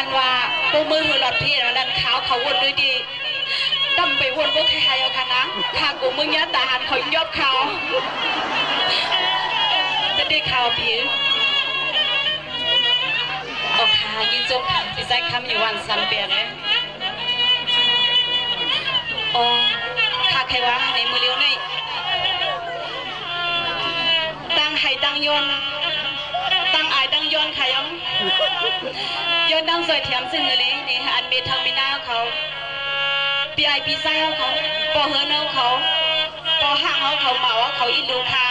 นว่าปูมือหือหลอดพี่นั่นขาวเขาวนด้วยดีดำไปวนพวกใครเอาค่ะนะข้ากูมึงยัดตาหันเขายอบเขาจะได้ข่าวพี่โอเคยินจงที่ใจคำอยู่วันสันเปียเลยโอ้ข้าใครว่าในมือเลี้ยวในตั้งไห้ตั้งยนตั้งอายตั้งยนใครยังยนตั้งสวยเทียมซึ่งเลยนี่อันเมทังมีหน้าเขาปีไอปีไซเขาปอเฮิร์นเขาปอห่างเขาเหมาเขาอินดูค่ะ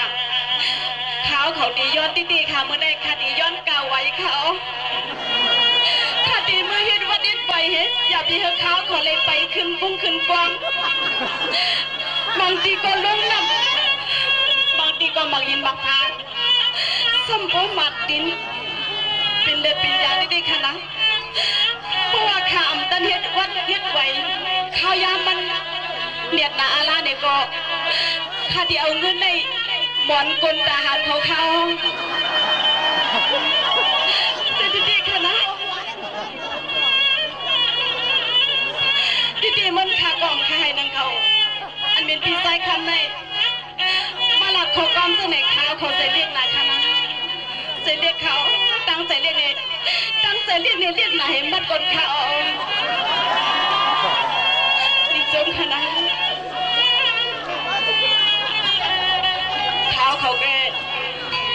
เขาดีย้อนตีค่ะเมื่อได้ค่ะดีย้อนเก่าไว้เขาค่ะดีเมื่อเห็นวัดเด็ดไปเห็นอย่าพี่เฮเขาขอเลยไปขึ้นปุ้งขึ้นกวางบางทีก็ล้มน้ำบางทีก็มักยินบักพาสมบูรณ์มัดดินเป็นเลือดเป็นยาได้ค่ะนะเพราะว่าข้าอำตันเฮ็ดวัดเฮ็ดไว้ข้าวยามมันเนียดหนาอาลาเนี่ยก็ข้าที่เอาเงินในหมอนกลทหารเขาจะดีๆค่ะนะดีๆมันขากล่อมข้าให้นางเขาอันเป็นพี่ชายคำในมาหลักขอกอมเสน่ห์ขาวเขาใจเรียกนายค่ะนะใจเรียกเขาตั้งใจเรียกเนี่ยตั้งใจเรียกเนี่ยเรียกไหนมันกลเขาดีจงค่ะนะเขาแก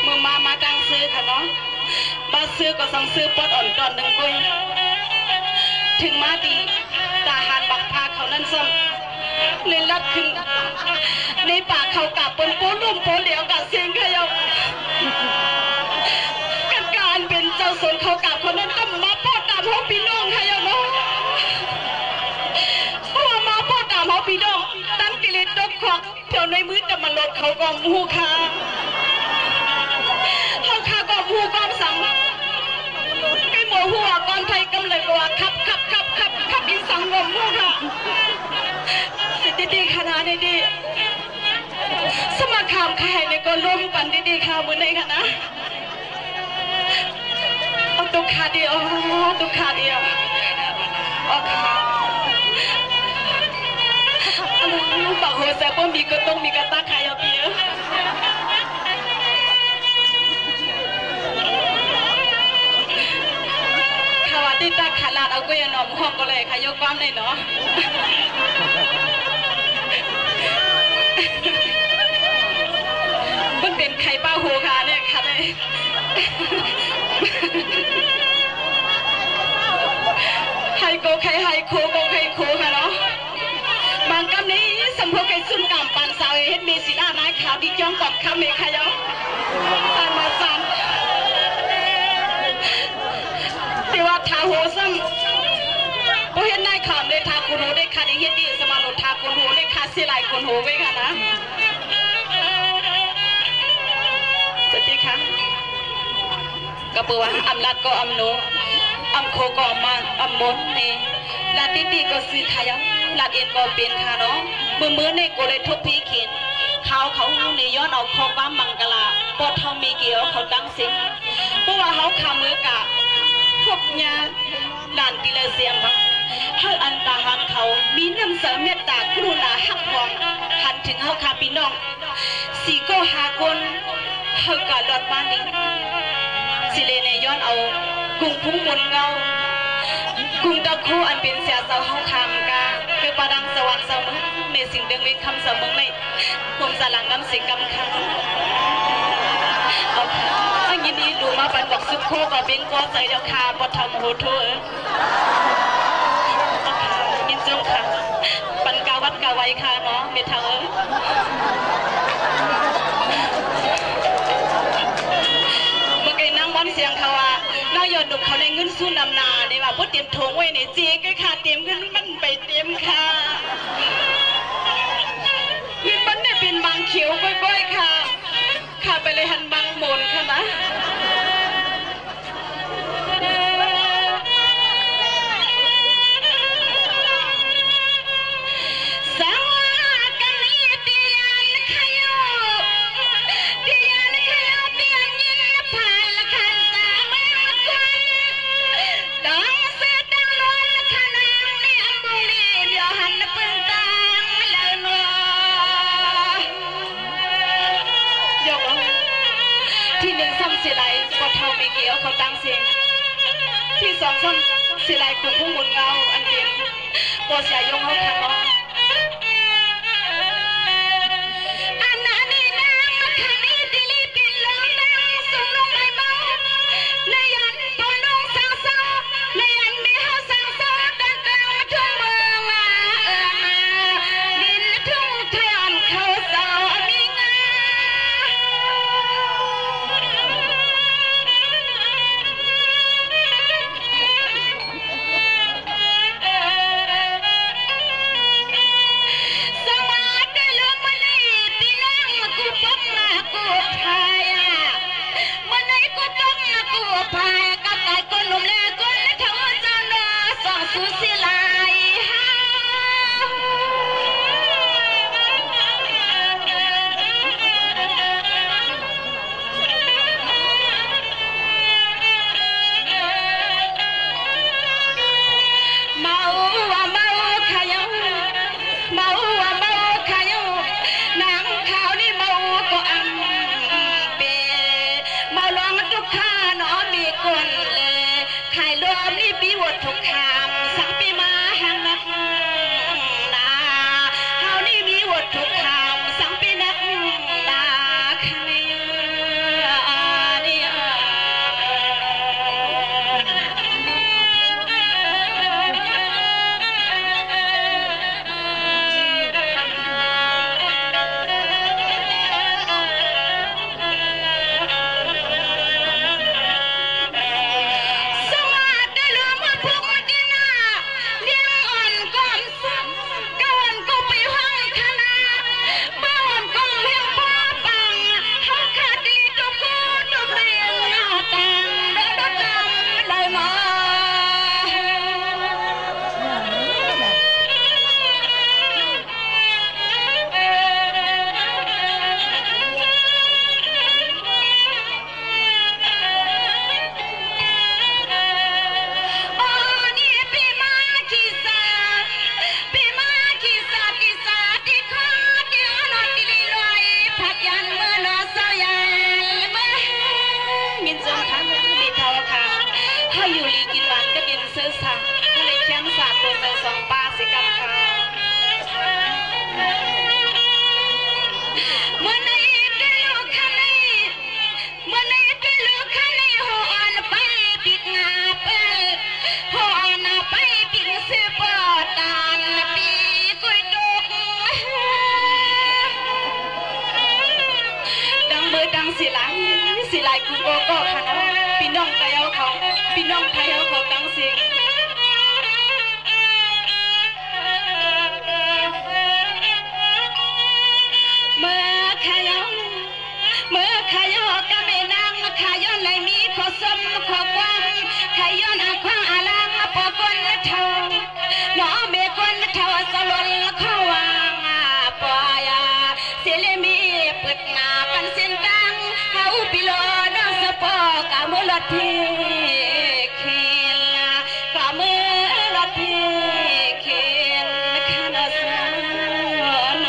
มือมาดังซื้อค่ะเนาะบ้าซื้อก็สั่งซื้อปอดอ่อนตอนหนึ่งกุยถึงมาดีตาหานบักพาเขานั่นซ้ำเลยลัดขึ้นในปากเขากลับปนโป้ลุ่มโป้เหลียวกับเสียงขยับการเป็นเจ้าสนเขากลับคนนั้นก็มาพ่อตามเขาพี่น้องขยับเนาะเพราะว่ามาพ่อตามเขาพี่น้องตั้งกิเลสตกขวักเที่ยวในมือแต่มาลดเขากองหูค่ะเขาขาก็หูกองสังไอ้หมูหัวกองไทยกำเลยกว่าขับอินสังงมหูค่ะดีๆขนาดดีสมัครข่าวใครเนี่ยก็ร่วมกันดีๆข่าวเหมือนในค่ะนะเอาตุกขาเดียวตุกขาเดียวโอเคบอกหัวแซ่บมีกระต้งมีกระตาใครเอาเพียที่ตาขาลาดเอาก็ยังนอมห้องก็เลยค่ะยกความได้เนาะมันเป็นไข่ป้าหูค่ะเนี่ยค่ะเลยไฮโกไข่ไฮโคโกไข่โคค่ะเนาะบางคำนี้สมพไก่ซุ่มกำปันสาวเฮ็ดมีศิลาไม้ขาวดิจ้องกอบคำเมฆค่ะเนาะตายมาสันที่ว่าทาโหซ้ำพอเห็นนายขำเลยทาคุณโหได้ค่ะได้เฮ็ดดีสมาโนทาคุณโหได้ค่ะเสียหลายคนโหไว้ค่ะนะสวัสดีค่ะก็เปิดว่าอำลัดก็อำโนอำโคก็อำมันอำมนนี่ลาติติก็ซื้อขายลาดเอ็นก็เป็นค่ะเนาะมือเนี่ยก็เลยทุบพี่เขียนเขาในย้อนเอาข้อความมังกรปอดเท่ามีเกี่ยวเขาตั้งสิเพราะว่าเขาขามือกะพบญาหลานกิเลเซียมบักให้อันตาหันเขามีน้ำเสริมเมตตากรุณาหักหวงหันถึงเขาขาพี่น้องสีก็หาคนเขากะหลอดมานี่สิเลในย้อนเอากุ้งพุ่งมนเงากุ้งตะโคอันเป็นเสียเจ้าเขาคำกาคือประดังสวรรค์เสมอในสิ่งเดิมในคำเสมอในผมสลังกำสิกำคังยินดีดูมาปันบอกสุดโคกับเบงก็ใจเดียวคาปทำโหทัวยินจงค่ะปันกาวัดกาไว้ค่ะเนาะเมทาเมื่อกี้นั่งบอนเสียงเขาว่าน้อยอดดุเขาในเงินสู้นำนาเนี่ยว่าพูดเตรียมถงไว้ในเจ๊ก็ค่ะเตรียมขึ้นมันไปเตรียมค่ะยินบันได้เป็นบางเขียวก้อยๆค่ะค่ะไปเลยหันบางหมุนค่ะนะDance สิไลก็เท่าไม่เกี่ยวเขาตั้งเสียงที่สองซ้ำสิไลกลุ่มผู้มุนเงาอันเดียวปอเสียยงเขาขังน้องสิไลกูก็ขันพี่น้องไทยเขาพี่น้องไทยเขาตั้งเสียงเมื่อขยก็ไม่นั่งขยอนเลยมีขอสมขอความขยอนอาควางอาลังปอคนเท่าหนอเบคนเท่าสลนเข้าวางปอยาเสเลมีเปิดหน้าปันเส้นดังเขาปิโลน้องสปอกะมือลอดทีเขียนกะมือลอดทีเขียนขันสน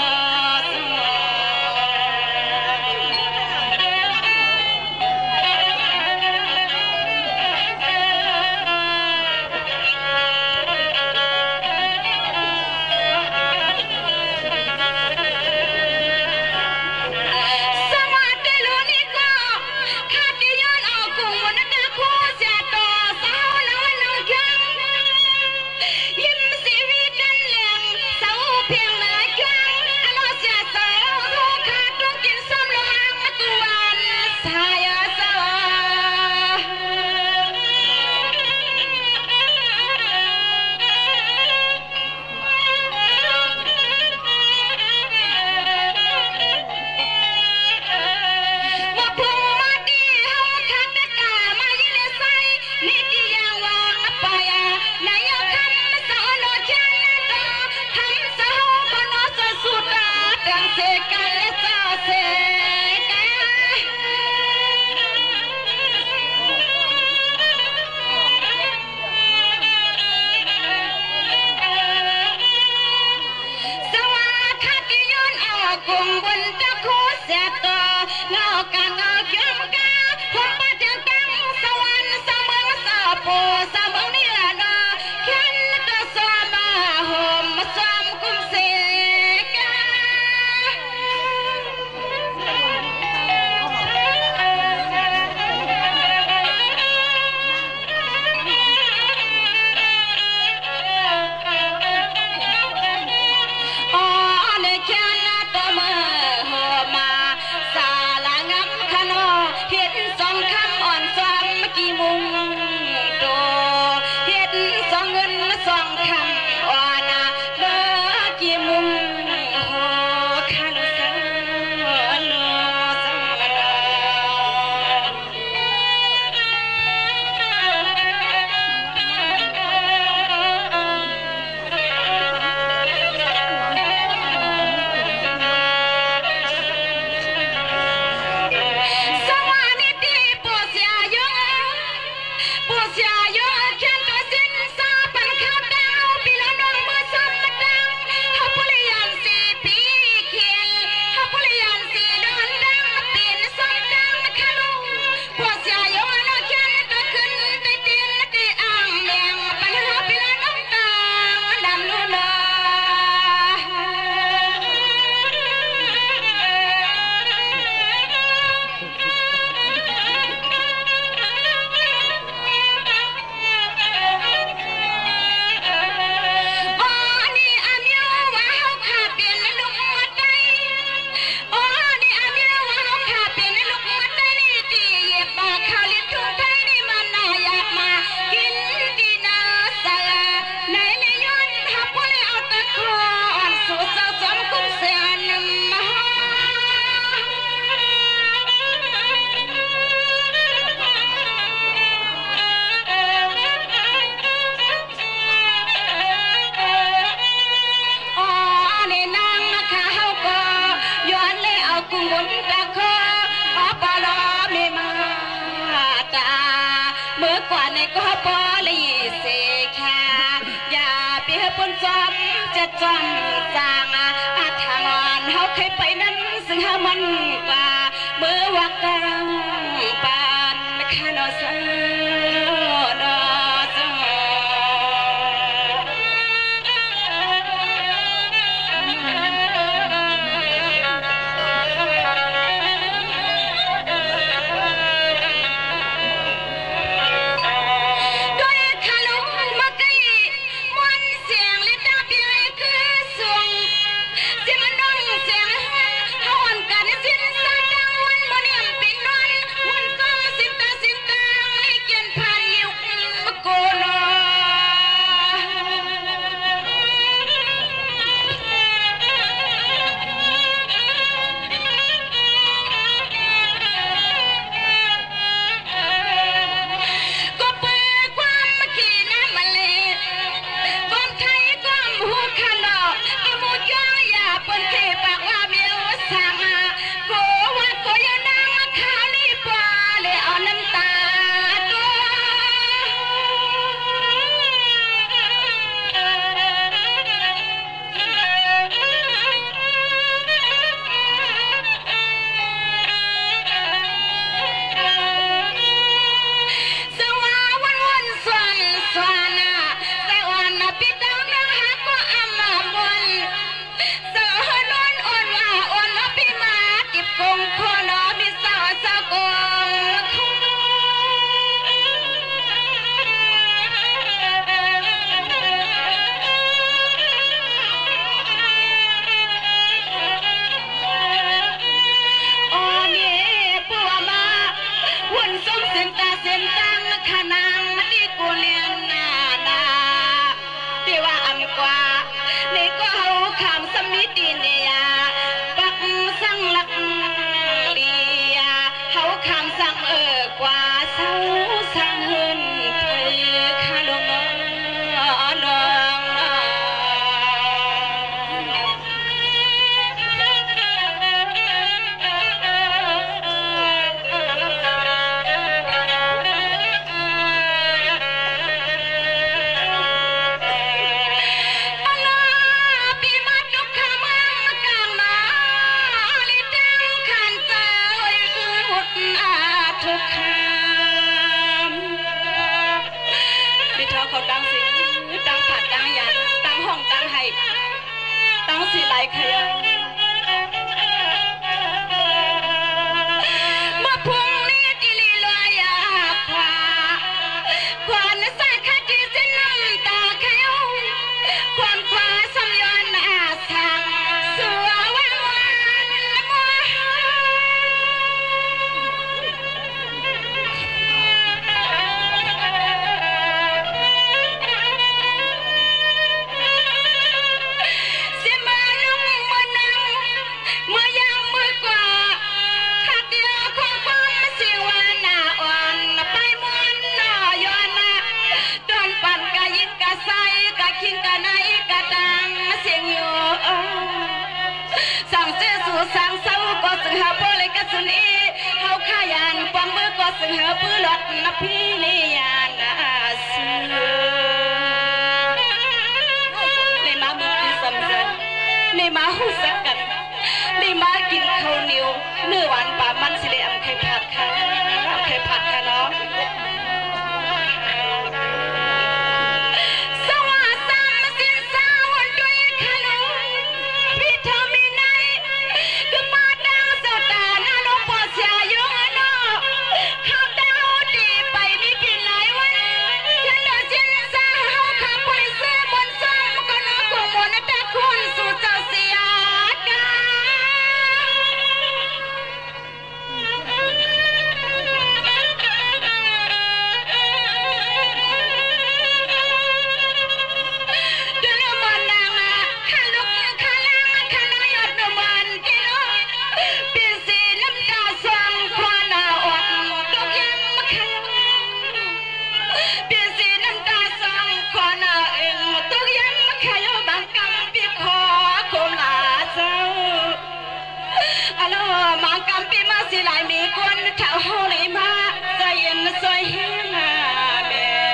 ก็พอเลยเสกาอย่าเปียปนจอมจะจอมจางอาทางอนเขาเคยไปนั้นซึ่งมันกว่าเมื่อวักกังปานคานอสนอจสึงหาปื้อหลอดนับพี่นิยานาสือในมามือคือสำคัญในมาหูสักกันในมากินข้าวเหนียวเนื้อหวานป่ามันสิเลยอำไข่ผัดค่ะอำไข่ผัดค่ะเนาะสิหลายมีคนเท่าเฮาเลยมาใจเย็นซอยเฮงาแม่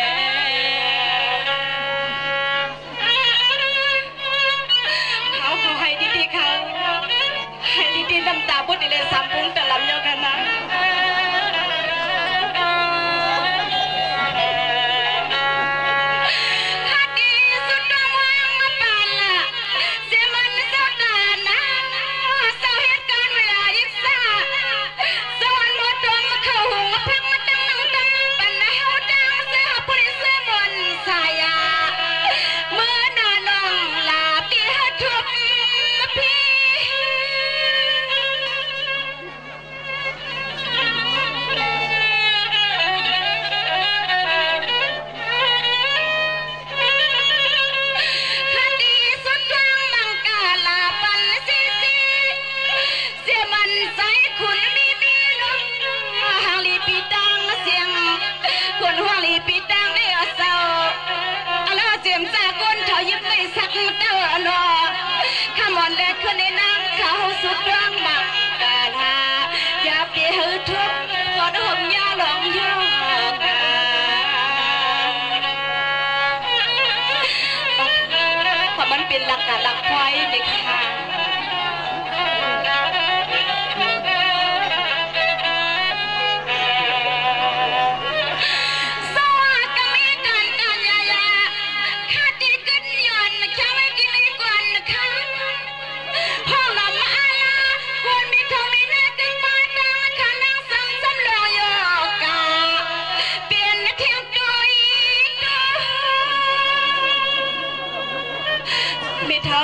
เป็นหลักกะหลักพอยเด็กค่ะ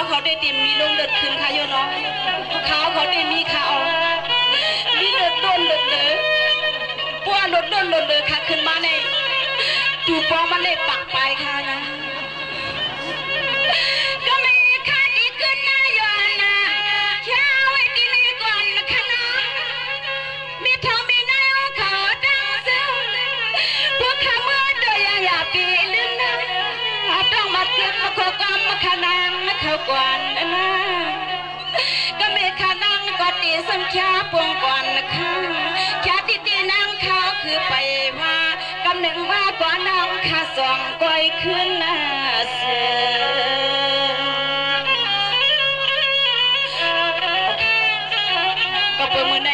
เขาได้ติมมีลงเลือดคืนค่ะโยน้องเขาได้มีข่าวมีเลือดด้นเลือดเลยป้วนเลือดด้นเลือดเลยค่ะขึ้นมาในจูปองมันเลยปักไปค่ะนะก็ไม่ค่ะที่ขึ้นมาโยนะแค่ไว้ที่นี่ก่อนนะคะนะมีทองมีนายเขาดังเซลพวกข้ามือเดียอย่าปีลืมนะต้องมาเก็บมาโคกำมาขนางเขากวนนะก็ไม่ขานังก็ตีสัญญาปวงกวนนะคะแค่ที่ตีนางเขาคือไปว่ากำหนึ่งว่าก่อนน้องข้าส่องก้อยขึ้นนะเสือก็เปิดมือใน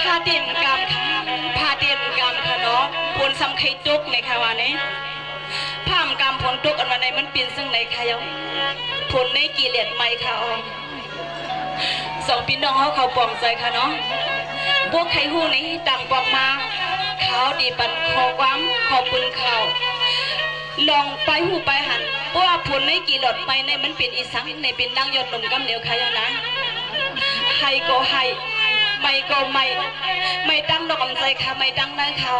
พาเตรียมกรรมพาเตรียมกรรมค่ะเนาะผลสำคัญจุกในค่ะวันนี้พามกรรมผลทุกอันวันไหนมันเปลี่ยนซึ่งไหนค่ะยังผลในกี่เหรียญไม่ค่ะอ๋อสองพี่น้องเขาปลอมใจค่ะเนาะพวกใครหู้นี้ต่างปลอมมาเขาดีปันขอความขอปืนเขาลองไปหูไปหันเพราะว่าผลในกี่หลอดไปในมันเป็นอีสังในเป็นนางยอดนมกำเหนียวค่ะยังนะให้ก็ให้ไม่ก็ไม่ตั้งดอกใจค่ะไม่ตั้งในเขา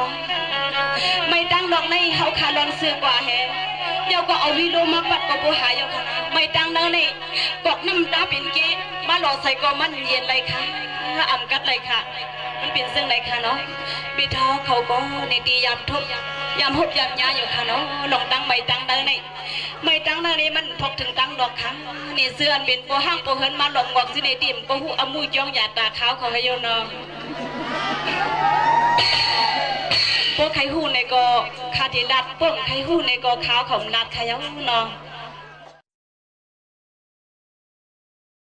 ไม่ตั้งดอกในเขาคาลอนซื้อกว่าแฮเดี๋ยวก็เอาวิโลมาปัดก็ผู้หายเอาค่ะไม่ตั้งในกอกน้ำตาเป็นเกศมาหล่อใส่ก็มันเย็นเลยค่ะอ่ำกัดเลยค่ะมันเป็นซึ่งไรค่ะเนาะบีท้อเขาก็ในตียามทุบยามหบยามยาอยู่ค่ะเนาะลองตั้งไม่ตั้งในไม่ตั้งในมันพกถึงตั้งดอกค่ะนี่เสื้อเป็นโปห้างโปเฮินมาหลงบอกสิในติ่มโปหูอามุยจ้องหยาตาขาวเขาให้โยนเนาะพวกใครหูในก็คาทิลัดพวกใครหูในก็ขาวของนัดขยันเนาะ